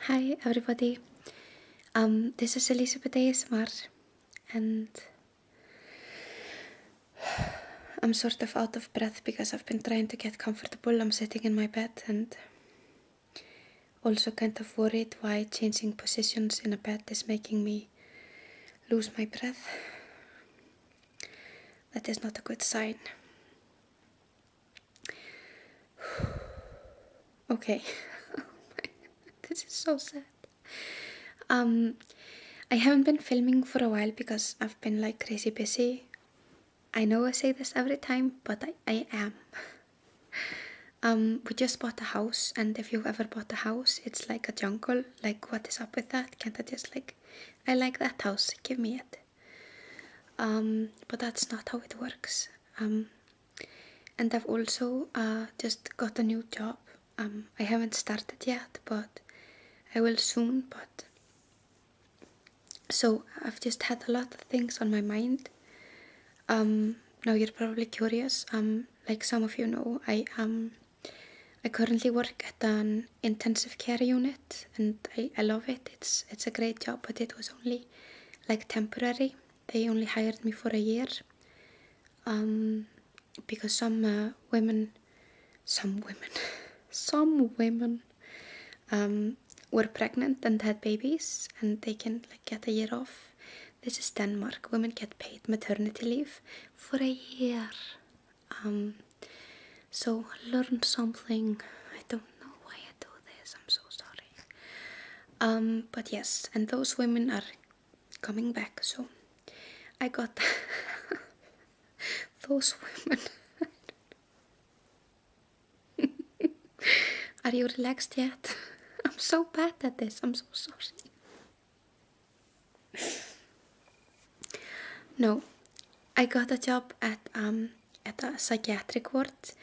Hi everybody, this is Elisabeth ASMR, and I'm sort of out of breath because I've been trying to get comfortable. I'm sitting in my bed and also kind of worried why changing positions in a bed is making me lose my breath. That is not a good sign. Okay, this is so sad. I haven't been filming for a while because I've been like crazy busy. I know I say this every time, but I am. We just bought a house, and if you've ever bought a house, it's like a jungle. Like, what is up with that? Can't I just I like that house, give me it. But that's not how it works. And I've also just got a new job. I haven't started yet, but I will soon. So I've just had a lot of things on my mind. Now you're probably curious. Like some of you know, I currently work at an intensive care unit, and I love it. It's a great job, but it was only like temporary. They only hired me for a year, because some women were pregnant and had babies, and they can like get a year off. This is Denmark. Women get paid maternity leave for a year. So learn something. I don't know why I do this. I'm so sorry. But yes, and those women are coming back. So I got those women. Are you relaxed yet? I'm so bad at this. I'm so sorry. No, I got a job at a psychiatric ward,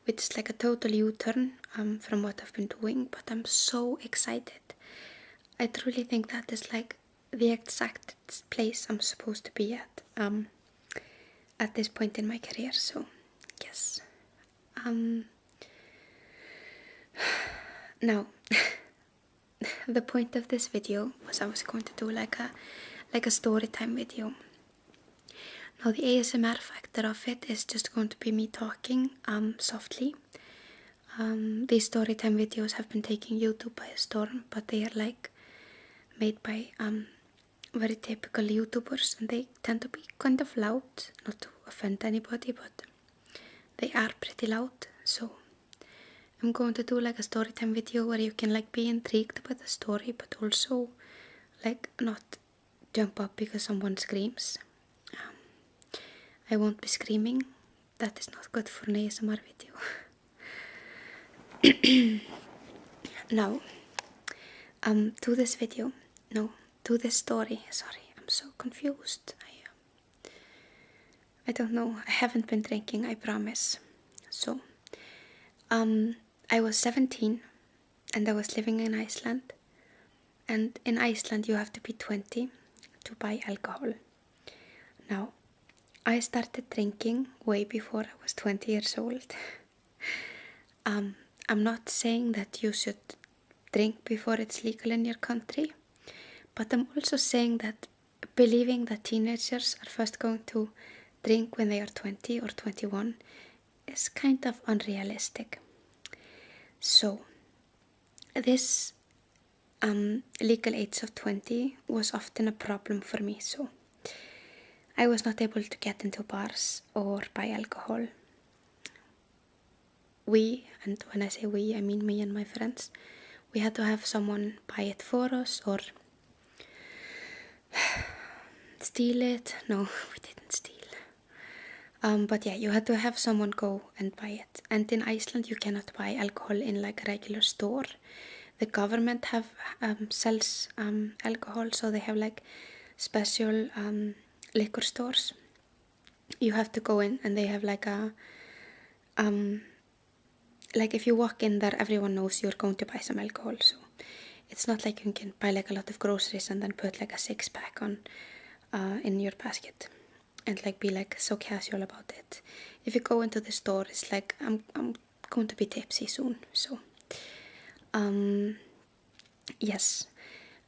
which is like a total U-turn from what I've been doing, but I'm so excited. I truly think that is like the exact place I'm supposed to be at this point in my career. So yes. Now the point of this video was I was going to do like a story time video. Now the ASMR factor of it is just going to be me talking softly. These story time videos have been taking YouTube by a storm, but they are like made by very typical YouTubers, and they tend to be kind of loud, not to offend anybody, but they are pretty loud. So I'm going to do like a story time video where you can like be intrigued by the story, but also like not jump up because someone screams. I won't be screaming. That is not good for an ASMR video. Now, to this video, no, to this story. Sorry, I'm so confused. I don't know. I haven't been drinking, I promise. So, I was 17 and I was living in Iceland. And in Iceland, you have to be 20 to buy alcohol. Now, I started drinking way before I was 20 years old. I'm not saying that you should drink before it's legal in your country, but I'm also saying that believing that teenagers are first going to drink when they are 20 or 21 is kind of unrealistic. So, this legal age of 20 was often a problem for me, so I was not able to get into bars or buy alcohol. We, and when I say we, I mean me and my friends, we had to have someone buy it for us or steal it. No, we didn't steal. But yeah, you had to have someone go and buy it. And in Iceland, you cannot buy alcohol in like a regular store. The government sells alcohol, so they have like special liquor stores. You have to go in, and they have like a like if you walk in there, everyone knows you're going to buy some alcohol. So it's not like you can buy like a lot of groceries and then put like a 6-pack on in your basket and like be like so casual about it. If you go into the store, it's like I'm going to be tipsy soon. So Yes,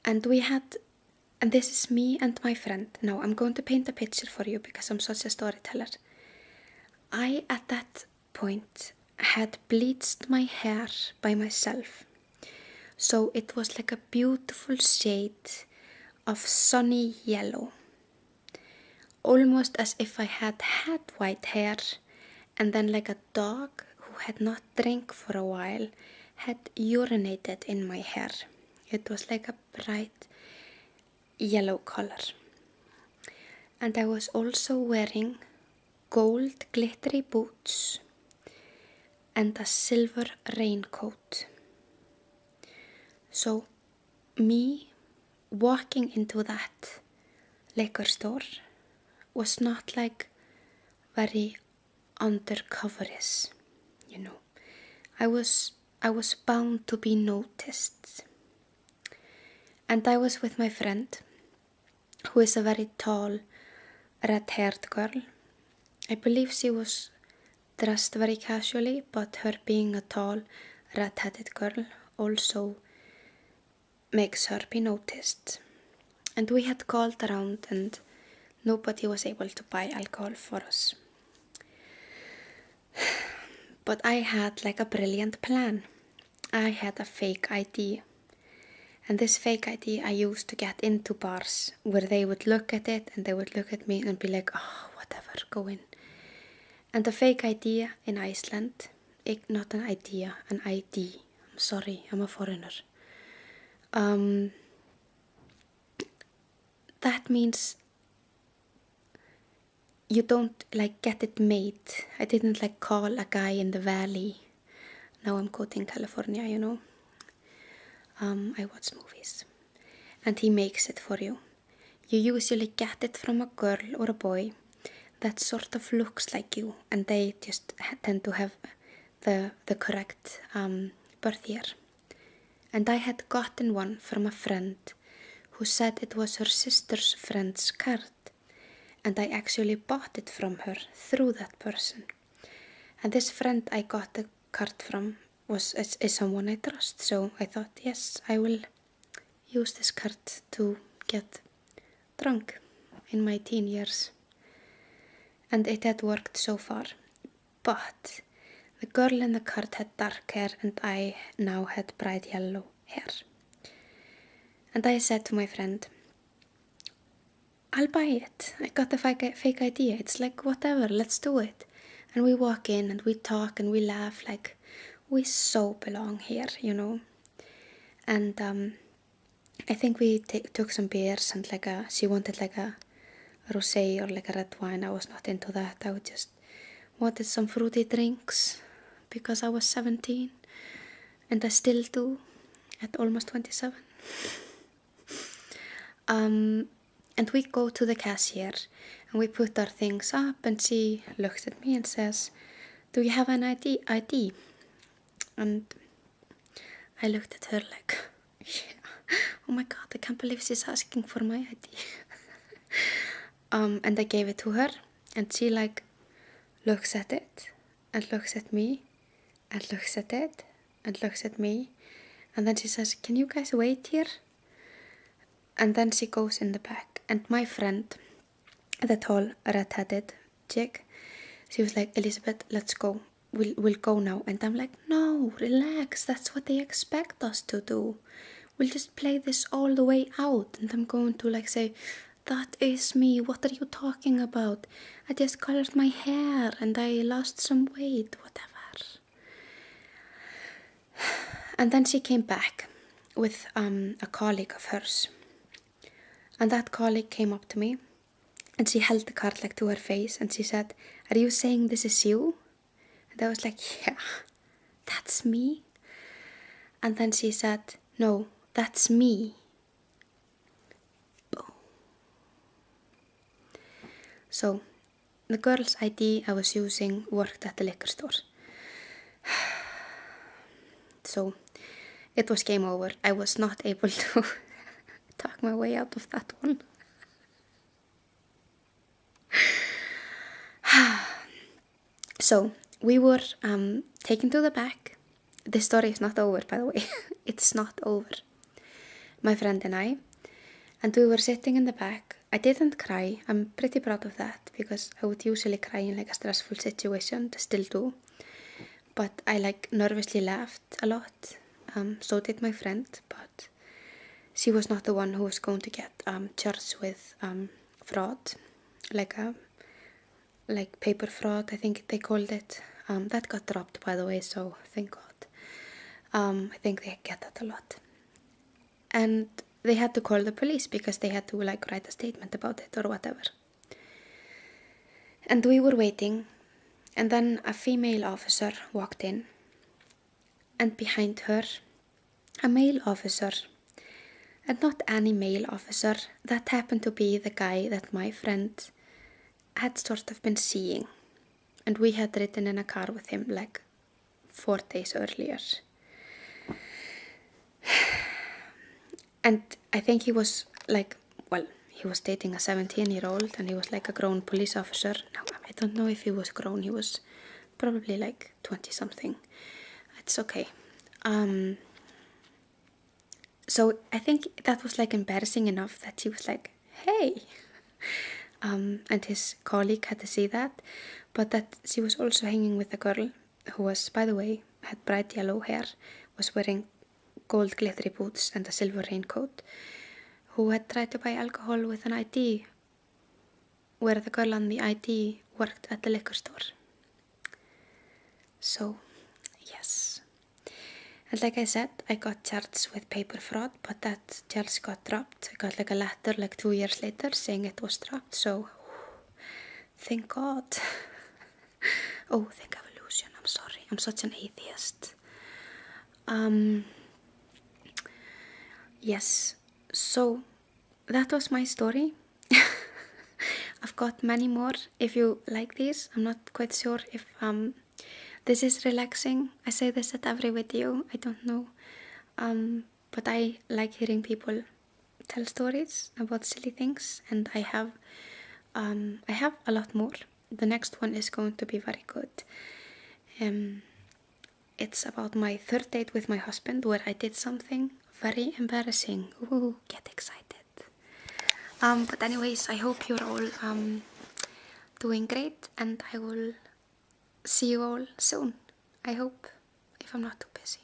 and and this is me and my friend. Now I'm going to paint a picture for you because I'm such a storyteller. I, at that point, had bleached my hair by myself. So it was like a beautiful shade of sunny yellow. Almost as if I had white hair, and then like a dog who had not drank for a while had urinated in my hair. It was like a bright yellow color. And I was also wearing gold glittery boots and a silver raincoat. So me walking into that liquor store was not like very undercoverish, you know. I was bound to be noticed. And I was with my friend, who is a very tall, red-haired girl. I believe she was dressed very casually, but her being a tall, red-headed girl also makes her be noticed. And we had called around and nobody was able to buy alcohol for us. But I had like a brilliant plan. I had a fake ID. And this fake ID I used to get into bars where they would look at it and they would look at me and be like, oh, whatever, go in. And the fake ID in Iceland, not an idea, an ID. I'm sorry, I'm a foreigner. That means you don't like get it made. I didn't like call a guy in the valley. Now I'm quoting California, you know. I watch movies. And he makes it for you. You usually get it from a girl or a boy that sort of looks like you, and they just tend to have the correct birth year. And I had gotten one from a friend who said it was her sister's friend's card, and I actually bought it from her through that person. And this friend I got the card from is someone I trust, so I thought, yes, I will use this card to get drunk in my teen years. And it had worked so far. But the girl in the card had dark hair and I now had bright yellow hair. And I said to my friend, I'll buy it. I got the fake idea. It's like, whatever, let's do it. And we walk in and we talk and we laugh like we so belong here, you know. And I think we took some beers and she wanted like a rosé or like a red wine. I was not into that. I just wanted some fruity drinks because I was 17 and I still do at almost 27. And we go to the cashier and we put our things up and she looks at me and says, do you have an ID? And I looked at her like, yeah. Oh my god, I can't believe she's asking for my ID. And I gave it to her and she like looks at it and looks at me and looks at it and looks at me. And then she says, can you guys wait here? And then she goes in the back. And my friend, the tall red-headed chick, she was like, Elisabeth, let's go. We'll go now. And I'm like, no, relax. That's what they expect us to do. We'll just play this all the way out. And I'm going to like say, that is me. What are you talking about? I just colored my hair and I lost some weight, whatever. And then she came back with a colleague of hers. And that colleague came up to me and she held the card like to her face and she said, are you saying this is you? And I was like, yeah, that's me. And then she said, no, that's me. Boom. So the girl's ID I was using worked at the liquor store. So it was game over. I was not able to talk my way out of that one. So we were taken to the back. The story is not over, by the way. It's not over. my friend and I, and we were sitting in the back. I didn't cry. I'm pretty proud of that because I would usually cry in like a stressful situation, still do. But I like nervously laughed a lot. So did my friend, but she was not the one who was going to get charged with fraud, like paper fraud, I think they called it. That got dropped, by the way, so thank God. I think they get that a lot. And they had to call the police because they had to like write a statement about it or whatever. And we were waiting, and then a female officer walked in, and behind her, a male officer. And not any male officer, that happened to be the guy that my friend had sort of been seeing. And we had ridden in a car with him like 4 days earlier. And I think he was like, well, he was dating a 17-year-old and he was like a grown police officer. Now, I don't know if he was grown, he was probably like 20 something. It's okay. So I think that was like embarrassing enough that she was like, hey. And his colleague had to see that, but that she was also hanging with a girl who was, by the way, had bright yellow hair, was wearing gold glittery boots and a silver raincoat, who had tried to buy alcohol with an ID, where the girl on the ID worked at the liquor store. So, yes. And like I said, I got charged with paper fraud, but that charge got dropped. I got like a letter like 2 years later saying it was dropped, so thank God. Oh, thank evolution, I'm sorry. I'm such an atheist. Yes, so that was my story. I've got many more if you like these. I'm not quite sure if this is relaxing. I say this at every video, I don't know. But I like hearing people tell stories about silly things, and I have a lot more. The next one is going to be very good. It's about my 3rd date with my husband, where I did something very embarrassing. Ooh, get excited. But anyways, I hope you're all doing great, and I will see you all soon, I hope, if I'm not too busy.